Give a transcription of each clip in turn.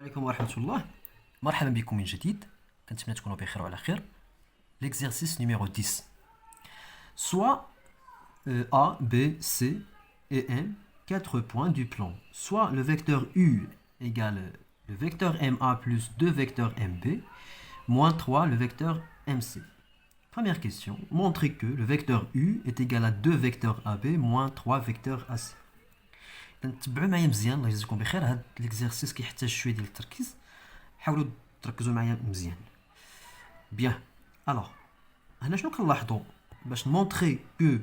عليكم ورحمة الله. مرحبا بكم من جديد. كنتمنى تكونوا بخير وعلى خير. L'exercice numéro 10. Soit A, B, C et M, 4 points du plan. Soit le vecteur U égale le vecteur MA plus 2 vecteurs MB, moins 3 le vecteur MC. Première question. Montrez que le vecteur U est égal à 2 vecteurs AB moins 3 vecteurs AC. تبعوا معايا مزيان الله يجزيكم بخير. هذا ليكزيرسيس كيحتاج شويه ديال التركيز، حاولوا تركزوا معايا مزيان. بيان. الوغ هنا شنو كنلاحظوا باش نمونطري كو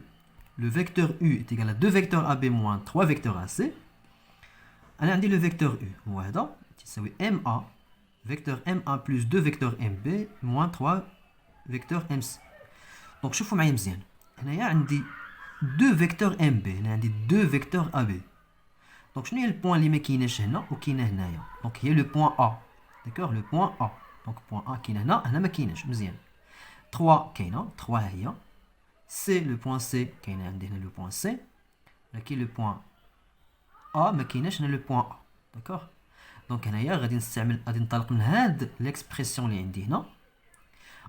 لو فيكتور U est égal à 2 vecteurs AB moins 3 vecteurs AC. انا عندي لو فيكتور U هو هذا تساوي MA فيكتور MA plus 2 vecteurs MB moins 3 vecteurs MC. دونك شوفوا معايا مزيان، هنايا عندي 2 vecteurs MB، هنا عندي 2 vecteurs AB. Donc, je n'ai le point اللي ما كايناش هنا وكاينه هنايا. Donc, هي le point A. D'accord, le point A. Donc, point A كاين هنا ما كايناش. مزيان. 3 كاينه، 3 ها هي. C, le point C كاين عندي هنا le point C. لكن le point A ما كايناش هنا le point A. D'accord. Donc, هنايا غادي ننطلق من هاد l'expression اللي عندي هنا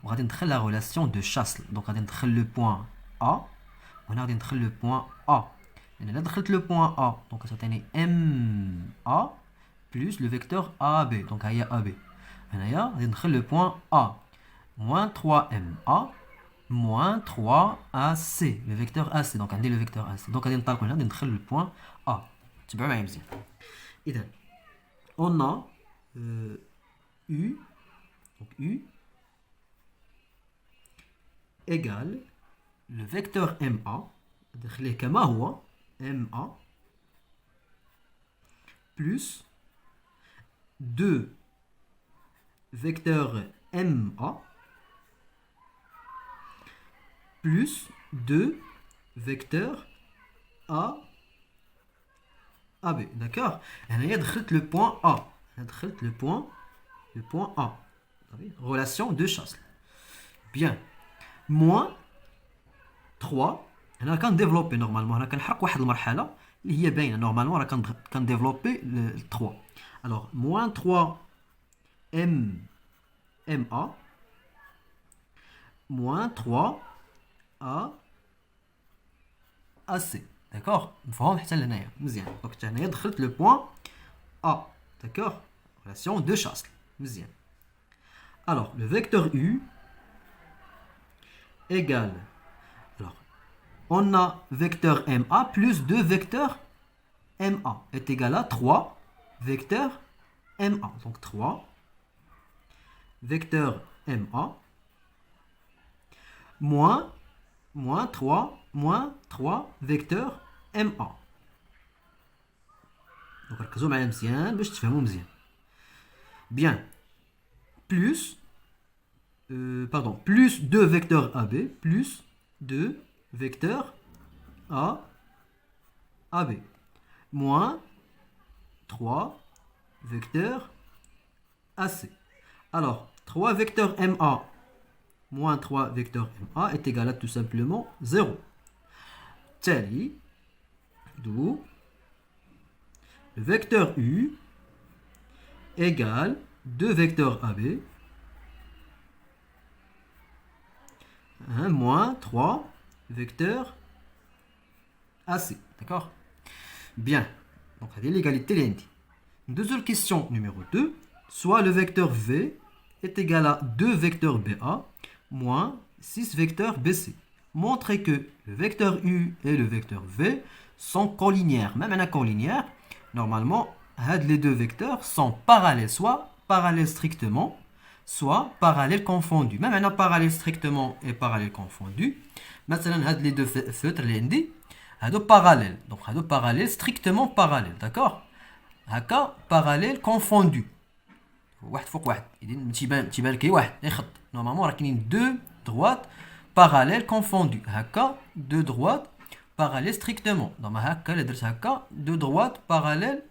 وغادي ندخل la relation de Chasles. Donc, غادي ندخل le point A وهنا غادي ندخل le point A. Là, دخلت le point A, donc ça تعني MA plus le vecteur AB, donc هي AB. هنايا غادي ندخل le point A, moins 3MA moins 3AC, le vecteur AC, donc عندي le vecteur AC. Donc غادي ننطلق من هنا غادي ندخل le point A. تبعوا معايا مزيان. إذا on a U, donc U égale le vecteur MA, نخليه كما هو MA plus 2 vecteurs MA plus 2 vecteurs AB. D'accord. هنايا دخلت le point A. دخلت le point A. Relation de Chasles. Bien. Moins 3. هنا كنديفلوبي نورمالمون، هنا كنحرق واحد المرحله اللي هي باينه نورمالمون راه كنديفلوبي 3. الوغ موان 3 ام ا موان 3 ا سي. داكوغ، مفهوم حتى لهنايا مزيان. دونك حتى هنايا دخلت لو بوين ا. داكوغ، ريلاسيون دو شاسل مزيان. الوغ لو فيكتور U égale, on a vecteur MA plus 2 vecteurs MA est égal à 3 vecteurs MA. Donc 3 vecteurs MA moins 3 vecteurs MA. Donc ركزوا معايا مزيان باش تفهموا مزيان. Bien. Plus plus 2 vecteurs AB plus 2 vecteur AB moins 3 vecteurs AC. Alors, 3 vecteurs MA moins 3 vecteurs MA est égal à tout simplement 0. Tali, d'où le vecteur U égale 2 vecteurs AB moins 3 vecteur AC. D'accord. Bien. Donc, c'est l'égalité l'indi. Deuxième question numéro 2. Soit le vecteur V est égal à 2 vecteurs BA moins 6 vecteurs BC. Montrez que le vecteur U et le vecteur V sont collinéaires. Même un collinéaire, normalement, les deux vecteurs sont parallèles, soit parallèles strictement, soit parallèles confondus. Même un parallèle strictement et parallèle confondu. Maintenant, les deux feutres, les عندي هادو parallèles. Donc, هادو parallèles strictement parallèles. D'accord. هكا parallèles confondus. واحد فوق واحد. تيبان كي واحد يخط. Normalement, راه كاينين deux droites parallèles confondues. هكا deux droites parallèles strictement. Donc, هكا اللي درت هكا deux droites parallèles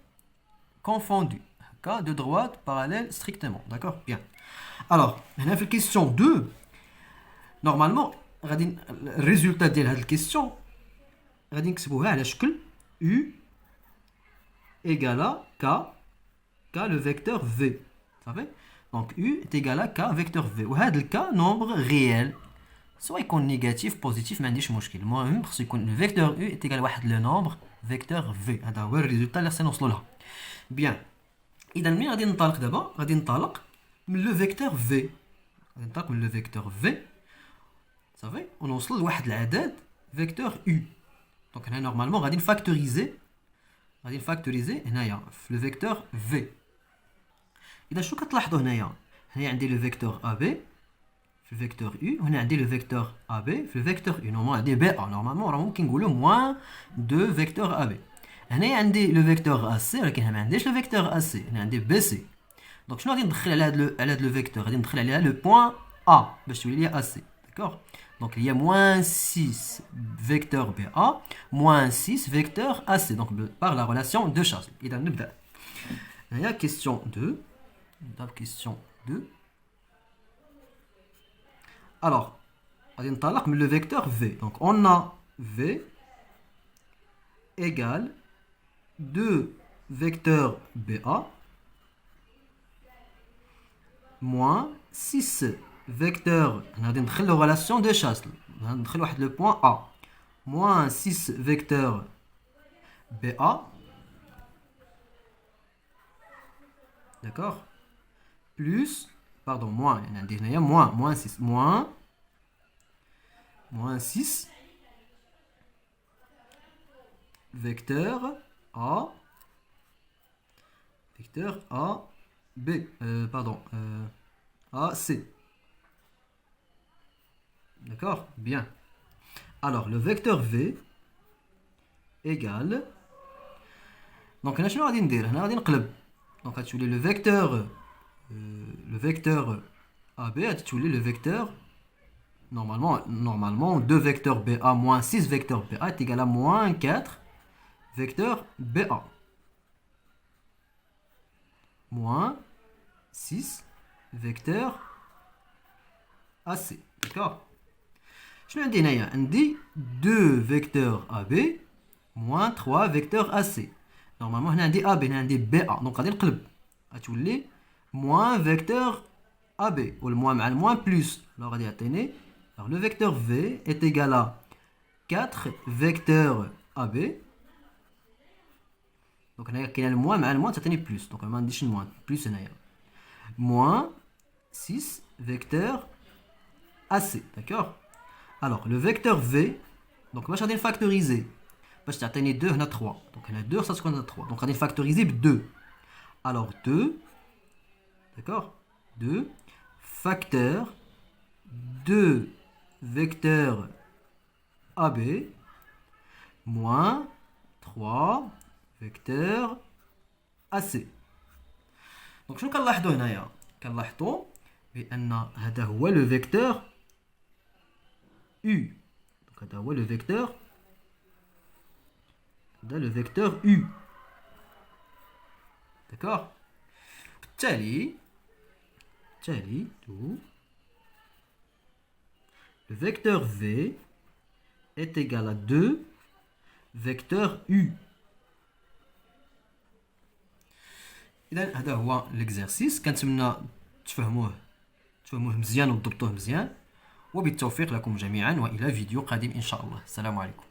confondues. هكا deux droites parallèles strictement. D'accord. Bien. Alors, هنا في الكيستيون 2 normalement غادي الريزولتا ديال هاد الكيستيون غادي نكتبوها على شكل U égale à K K le vecteur V. Vous savez? Donc U est égal à K vecteur V. Ou هذا le cas nombre réel. Soit il est négatif, positif, mais je مشكل. المهم خصو يكون le vecteur U est égal à واحد le nombre vecteur V. هذا هو الريزولتا اللي خصنا نوصلوا لها. Bien. إذا منين غادي ننطلق دابا؟ غادي ننطلق من لو فيكتور V. غادي ننطلق من لو فيكتور V. صافي؟ ونوصل لواحد العدد فيكتور U. دونك هنا نورمالمون غادي نفاكتوريزي هنايا في لو فيكتور V. إذا شنو كتلاحظوا هنايا؟ هنا عندي لو فيكتور AB في الفيكتور U وهنا عندي لو فيكتور AB في الفيكتور U. نورمالمون عندي BA نورمالمون راه ممكن نقولوا موان دو فيكتور AB. هنايا عندي لو فيكتور AC ولكن هنا ما عنديش لو فيكتور AC، هنا عندي BC. دونك شنو غادي ندخل على هاد لو فيكتور؟ غادي ندخل عليها لو بوين A باش تولي لي AC. داكوغ؟ دونك هي موان 6 فيكتور BA موان 6 فيكتور AC. دونك par la relation de Chasles. إذا نبدأ. هنايا كيستيون 2. نبدأ بكيستيون 2. Alors, on va parler le vecteur V. Donc, on a V égale 2 vecteurs BA moins 6 vecteurs. On a la relation de Chasles. On a le point A. Moins 6 vecteurs BA. D'accord? Plus. Pardon, moins, il y a moins 6, moins 6 vecteur A B, pardon, A C. D'accord? Bien. Alors, le vecteur V égale. Donc, on a شنو غادي ندير؟ هنا غادي نقلب. Donc, غتولي le vecteur AB a titulé le vecteur normalement 2 vecteurs BA moins 6 vecteurs BA est égal à moins 4 vecteurs BA moins 6 vecteurs AC. D'accord? Je vais dire عندي 2 vecteurs AB moins 3 vecteurs AC. Normalement هنا عندي AB هنا عندي BA donc غادي نقلب غتولي moins vecteur AB ou le moins مع le moins plus. Alors غادي يعطيني alors le vecteur V est égal à 4 vecteurs AB. Donc هنايا كاين le moins مع le moins تعطيني plus. Donc ما نديرش moins plus هنايا moins 6 vecteurs AC. D'accord? Alors le vecteur V donc باش غادي نفاكتوريزي باش تعطيني 2 هنا 3. Donc هنا 2 خصها تكون هنا 3. Donc غادي نفاكتوريزي ب 2. Alors 2, d'accord, 2 facteurs 2 vecteurs AB moins 3 vecteurs AC. Donc شنو كنلاحظوا هنايا؟ كنلاحظوا بأن هذا هو le vecteur U. Donc هذا هو le vecteur U. D'accord? بالتالي le vecteur V est égal à 2 vecteurs U. إذا هذا هو l'exercice. كنتمنى تفهموه مزيان وتضبطوه مزيان، وبالتوفيق لكم جميعا وإلى فيديو قادم إن شاء الله. السلام عليكم.